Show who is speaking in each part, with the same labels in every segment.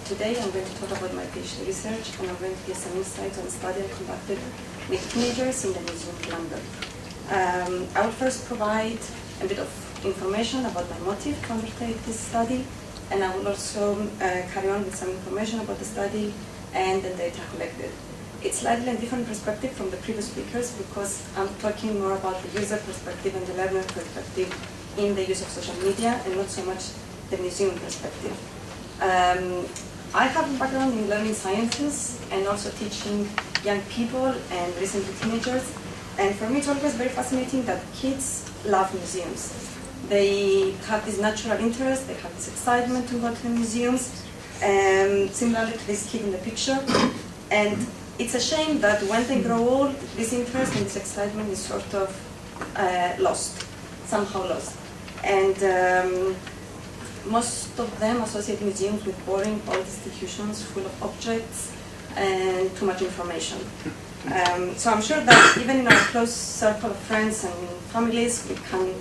Speaker 1: Today I'm going to talk about my PhD research, and I'm going to give some insights on a study I conducted with teenagers in the Museum of London. I will first provide a bit of information about my motive to undertake this study, and I will also carry on with some information about the study and the data collected. It's slightly a different perspective from the previous speakers because I'm talking more about the user perspective and the learner perspective in the use of social media and not so much the museum perspective. I have a background in learning sciences and also teaching young people and recently teenagers. And for me, it's always very fascinating that kids love museums. They have this natural interest, they have this excitement to go to the museums, similarly to this kid in the picture. And it's a shame that when they grow old, this interest and this excitement is sort of lost, somehow lost. And most of them associate museums with boring old institutions full of objects and too much information. So I'm sure that even in our close circle of friends and families, we can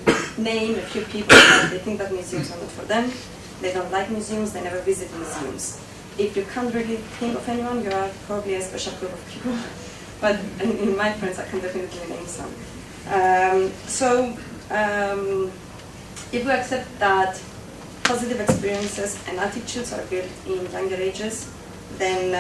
Speaker 1: name a few people that they think that museums are not for them. They don't like museums, they never visit museums. If you can't really think of anyone, you are probably a special group of people. But in my friends, I can definitely name some. If we accept that positive experiences and attitudes are built in younger ages, then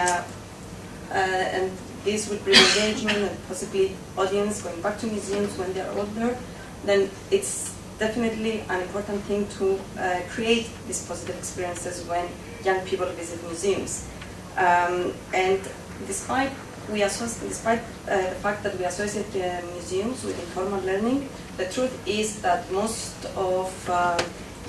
Speaker 1: and this would bring engagement and possibly audience going back to museums when they're older, then it's definitely an important thing to create these positive experiences when young people visit museums. And despite the fact that we associate museums with informal learning, the truth is that most of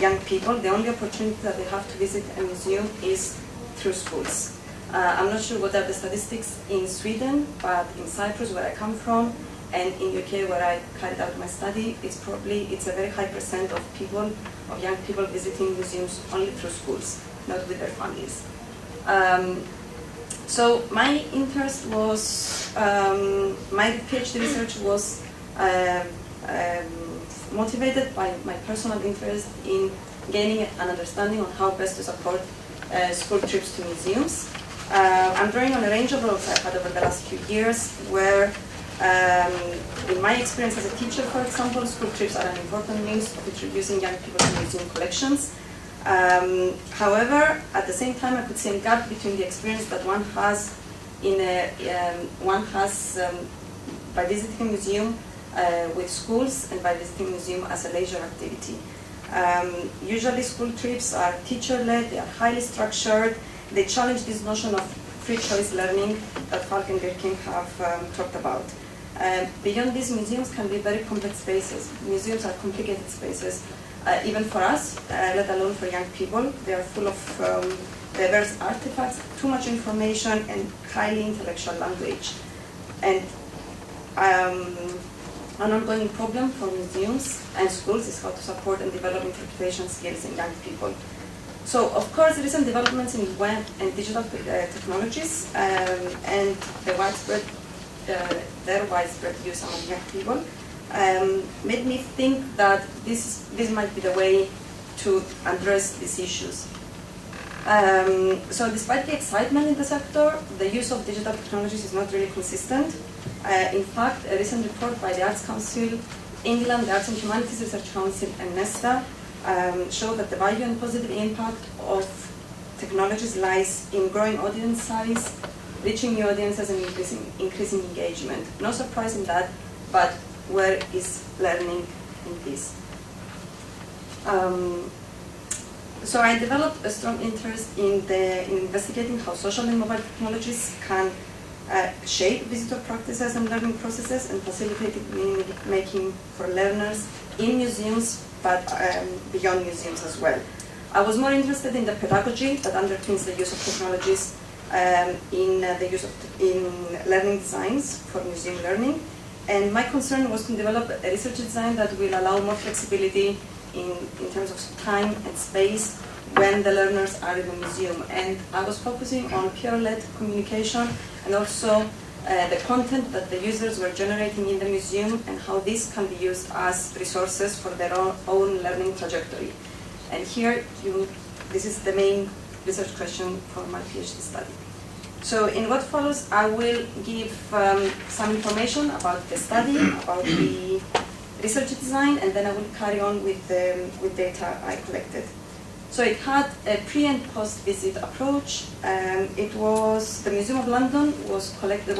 Speaker 1: young people, the only opportunity that they have to visit a museum is through schools. I'm not sure what are the statistics in Sweden, but in Cyprus, where I come from, and in UK, where I carried out my study, it's a very high percent of young people visiting museums only through schools, not with their families. So my interest was, my PhD research was motivated by my personal interest in gaining an understanding on how best to support school trips to museums. I'm drawing on a range of roles I've had over the last few years where, in my experience as a teacher, for example, school trips are an important means of introducing young people to museum collections. However, at the same time, I could see a gap between the experience that one has by visiting a museum with schools and by visiting a museum as a leisure activity. Usually school trips are teacher-led, they are highly structured, they challenge this notion of free choice learning that Falk and Birkin have talked about. Beyond these, museums can be very complex spaces. Museums are complicated spaces, even for us, let alone for young people. They are full of diverse artifacts, too much information, and highly intellectual language. And an ongoing problem for museums and schools is how to support and develop interpretation skills in young people. So, of course, recent developments in web and digital technologies and their widespread use among young people made me think that this might be the way to address these issues. So despite the excitement in the sector, the use of digital technologies is not really consistent. In fact, a recent report by the Arts Council England, the Arts and Humanities Research Council, and Nesta showed that the value and positive impact of technologies lies in growing audience size, reaching new audiences, and increasing engagement. No surprise in that, but where is learning in this? So I developed a strong interest in investigating how social and mobile technologies can shape visitor practices and learning processes and facilitate meaning-making for learners in museums, but beyond museums as well. I was more interested in the pedagogy that underpins the use of technologies in learning designs for museum learning, and my concern was to develop a research design that will allow more flexibility in terms of time and space when the learners are in the museum. And I was focusing on peer-led communication and also the content that the users were generating in the museum and how this can be used as resources for their own learning trajectory. And here, this is the main research question for my PhD study. So in what follows, I will give some information about the study, about the research design, and then I will carry on with data I collected. So it had a pre and post visit approach. It was the Museum of London was selected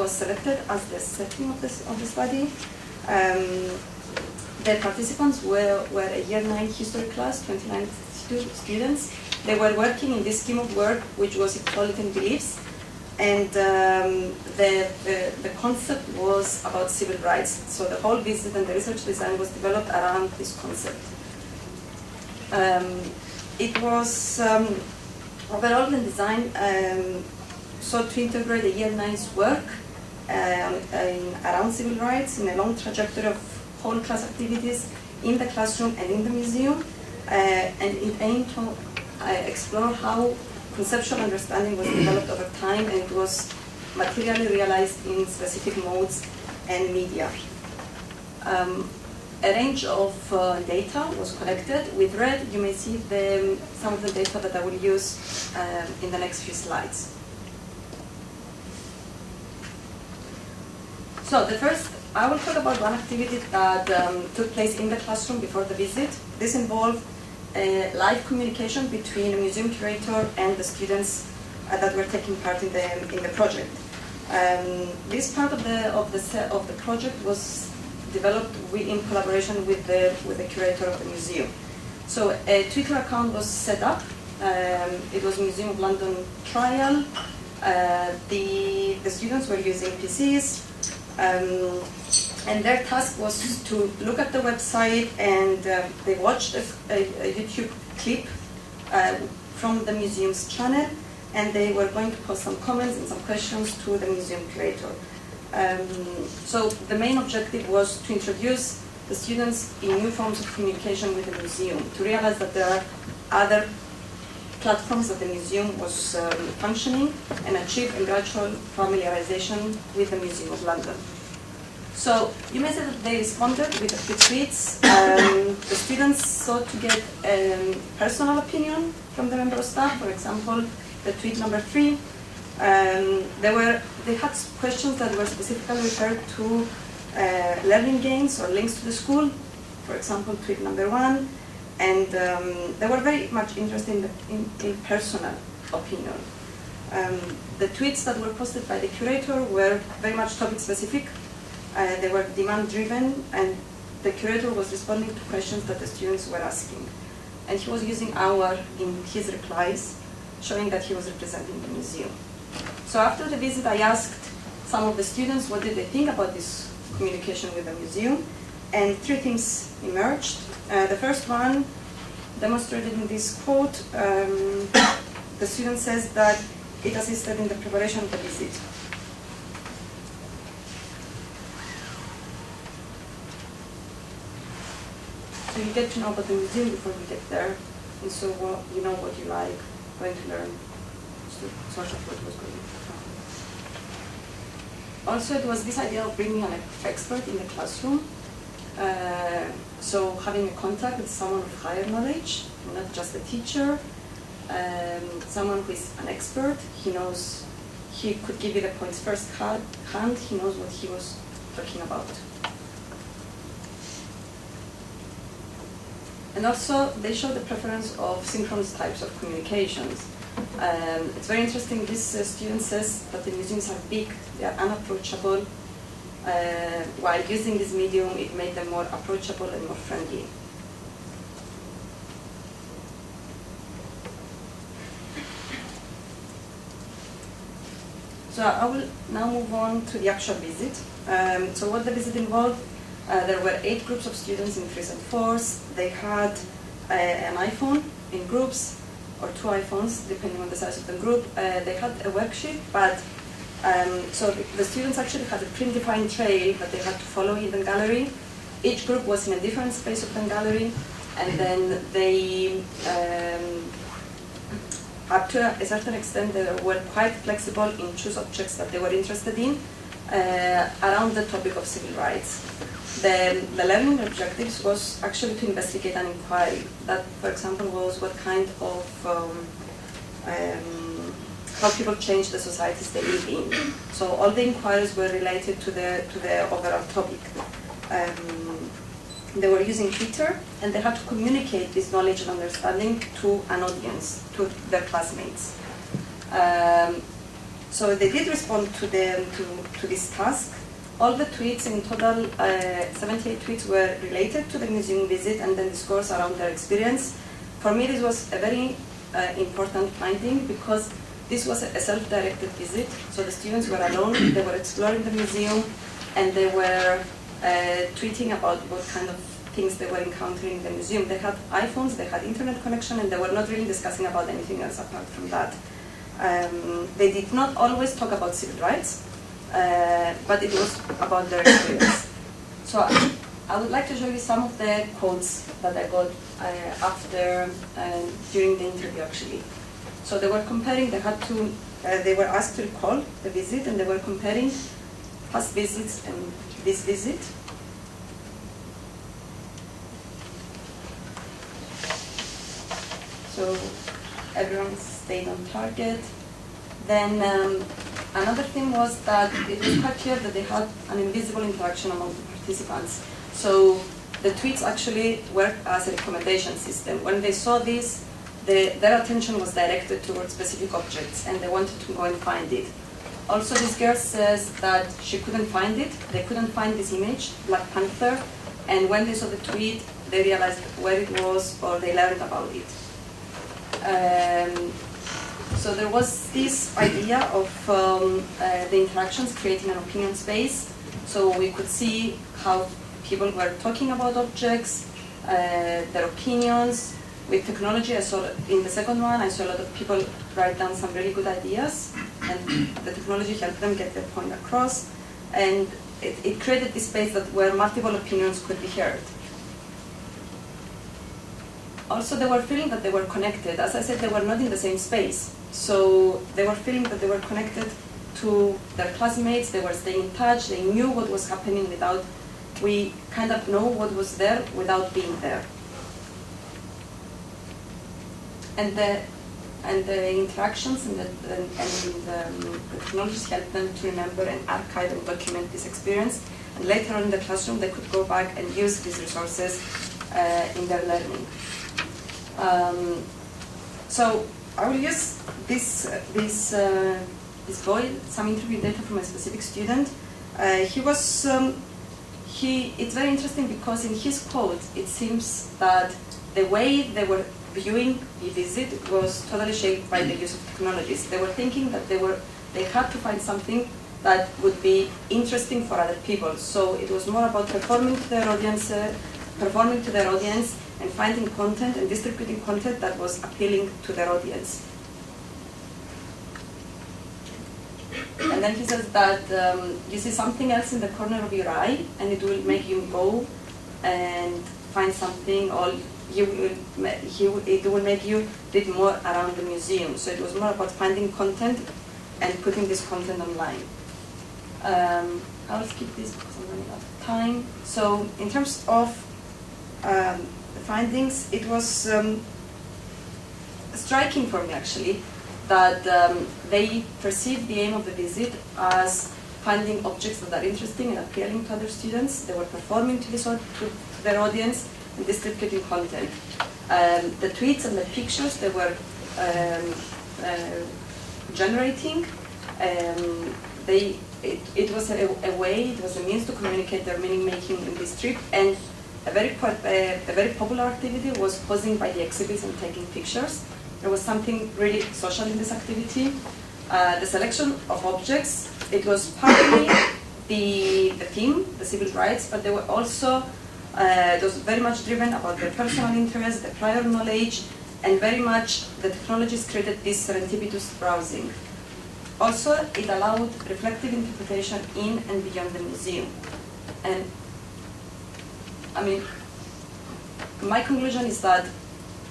Speaker 1: as the setting of the study. The participants were a year 9 history class, 29 students. They were working in this scheme of work, which was equality and beliefs, and the concept was about civil rights. So the whole visit and the research design was developed around this concept. It was overall the design sought to integrate the year 9's work around civil rights in a long trajectory of whole class activities in the classroom and in the museum, and it aimed to explore how conceptual understanding was developed over time, and it was materially realized in specific modes and media. A range of data was collected. With red, you may see some of the data that I will use in the next few slides. So the first, I will talk about one activity that took place in the classroom before the visit. This involved live communication between a museum curator and the students that were taking part in the project. This part of the project was developed in collaboration with the curator of the museum. So a Twitter account was set up. It was Museum of London trial. The students were using PCs, and their task was to look at the website, and they watched a YouTube clip from the museum's channel, and they were going to post some comments and some questions to the museum curator. So the main objective was to introduce the students in new forms of communication with the museum, to realize that there are other platforms that the museum was functioning, and achieve a gradual familiarization with the Museum of London. So you may say that they responded with a few tweets. The students sought to get a personal opinion from the member of staff. For example, the tweet number 3. They had questions that were specifically referred to learning gains or links to the school. For example, tweet number 1. And they were very much interested in personal opinion. The tweets that were posted by the curator were very much topic specific. They were demand driven, and the curator was responding to questions that the students were asking. And he was using "our" in his replies, showing that he was representing the museum. So after the visit, I asked some of the students what did they think about this communication with the museum, and 3 things emerged. The first one, demonstrated in this quote, the student says that it assisted in the preparation of the visit. So you get to know about the museum before you get there, and so you know what you like, going to learn sort of what was going on. Also, it was this idea of bringing an expert in the classroom. So having a contact with someone with higher knowledge, not just a teacher, someone who is an expert. He knows, he could give you the points first hand, he knows what he was talking about. And also, they show the preference of synchronous types of communications. It's very interesting, this student says that the museums are big, they are unapproachable. While using this medium, it made them more approachable and more friendly. So I will now move on to the actual visit. So what the visit involved, there were 8 groups of students in 3s and 4s. They had an iPhone in groups, or 2 iPhones, depending on the size of the group. They had a worksheet, but so the students actually had a predefined trail that they had to follow in the gallery. Each group was in a different space of the gallery, and then they, up to a certain extent, they were quite flexible in choose objects that they were interested in around the topic of civil rights. The learning objectives was actually to investigate an inquiry. That, for example, was what kind of how people change the societies they live in. So all the inquiries were related to the overall topic. They were using Twitter, and they had to communicate this knowledge and understanding to an audience, to their classmates. So they did respond to this task. All the tweets, in total 78 tweets, were related to the museum visit and then discourse around their experience. For me, this was a very important finding, because this was a self-directed visit. So the students were alone, they were exploring the museum, and they were tweeting about what kind of things they were encountering in the museum. They had iPhones, they had internet connection, and they were not really discussing about anything else apart from that. They did not always talk about civil rights, but it was about their experience. So I would like to show you some of the quotes that I got during the interview, actually. So they were comparing, they were asked to recall the visit, and they were comparing past visits and this visit. So everyone stayed on target. Then another thing was that it was quite clear that they had an invisible interaction among the participants. So the tweets actually worked as a recommendation system. When they saw this, their attention was directed towards specific objects, and they wanted to go and find it. Also, this girl says that she couldn't find it. They couldn't find this image, Black Panther, and when they saw the tweet, they realized where it was, or they learned about it. So there was this idea of the interactions creating an opinion space. So we could see how people were talking about objects, their opinions. With technology, I saw in the second one, I saw a lot of people write down some really good ideas, and the technology helped them get their point across. And it created this space where multiple opinions could be heard. Also, they were feeling that they were connected. As I said, they were not in the same space. So they were feeling that they were connected to their classmates, they were staying in touch, they knew what was happening we kind of know what was there without being there. And the interactions and the technologies helped them to remember and archive and document this experience. And later on in the classroom, they could go back and use these resources in their learning. So I will use this boy, some interview data from a specific student. It's very interesting because in his quote, it seems that the way they were viewing the visit was totally shaped by the use of technologies. They were thinking that they had to find something that would be interesting for other people. So it was more about performing to their audience, and finding content and distributing content that was appealing to their audience. And then he says that you see something else in the corner of your eye, and it will make you go and find something, or it will make you read more around the museum. So it was more about finding content and putting this content online. I'll skip this because I'm running out of time. So in terms of the findings, it was striking for me actually that they perceived the aim of the visit as finding objects that are interesting and appealing to other students. They were performing to their audience and distributing content. The tweets and the pictures they were generating, it was a way, it was a means to communicate their meaning making in this trip. And a very popular activity was posing by the exhibits and taking pictures. There was something really social in this activity. The selection of objects, it was partly the theme, the civil rights, but they were also, it was very much driven about their personal interests, their prior knowledge, and very much the technologies created this serendipitous browsing. Also, it allowed reflective interpretation in and beyond the museum. And I mean, my conclusion is that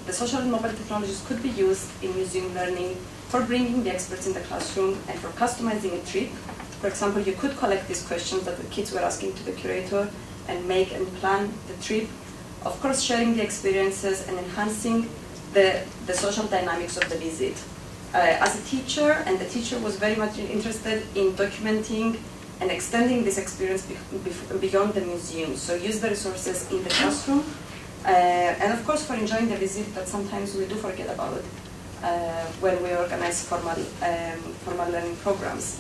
Speaker 1: the social and mobile technologies could be used in museum learning for bringing the experts in the classroom and for customizing a trip. For example, you could collect these questions that the kids were asking to the curator and make and plan the trip. Of course, sharing the experiences and enhancing the social dynamics of the visit. as a teacher, and the teacher was very much interested in documenting and extending this experience beyond the museum. So use the resources in the classroom, and of course for enjoying the visit that sometimes we do forget about when we organize formal learning programs.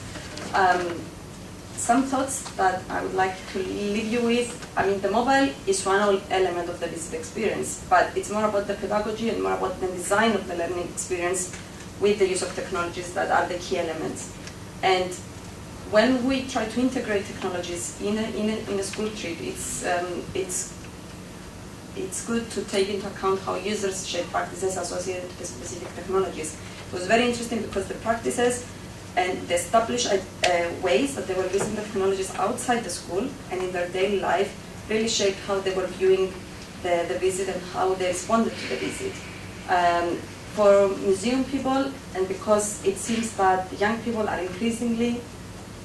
Speaker 1: Some thoughts that I would like to leave you with. I mean, the mobile is one element of the visit experience, but it's more about the pedagogy and more about the design of the learning experience with the use of technologies that are the key elements. And when we try to integrate technologies in a school trip, it's good to take into account how users shape practices associated with specific technologies. It was very interesting because the practices and the established ways that they were using the technologies outside the school and in their daily life really shaped how they were viewing the visit and how they responded to the visit. For museum people, and because it seems that young people are increasingly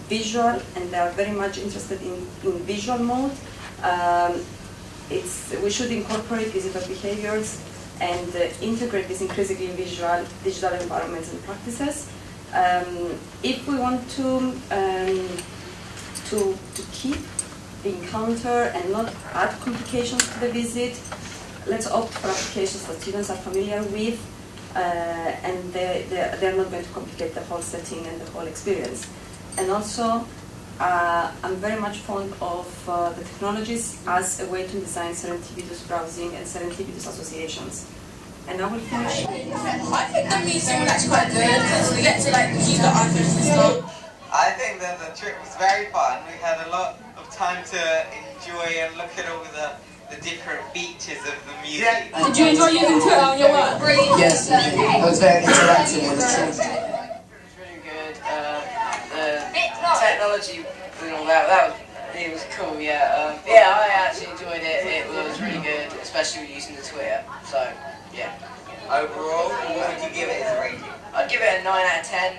Speaker 1: visual and they are very much interested in visual mode, we should incorporate visitor behaviors and integrate these increasingly visual digital environments and practices. If we want to keep the encounter and not add complications to the visit, let's opt for applications that students are familiar with, and they're not going to complicate the whole setting and the whole experience. And also, I'm very much fond of the technologies as a way to design serendipitous browsing and serendipitous associations. And I will finish.
Speaker 2: I think the museum was actually quite good because we get to use the iPhones and stuff.
Speaker 3: I think that the trip was very fun. We had a lot of time to enjoy and look at all the different features of the museum.
Speaker 2: Did you enjoy using Twitter on your work?
Speaker 4: Yes, it was very interactive with the team.
Speaker 5: It was really good. The technology and all that it was cool, yeah. Yeah, I actually enjoyed it. It was really good, especially using the Twitter. So, yeah.
Speaker 3: Overall, what would you give it as a rating?
Speaker 5: I'd give it a 9 out of 10.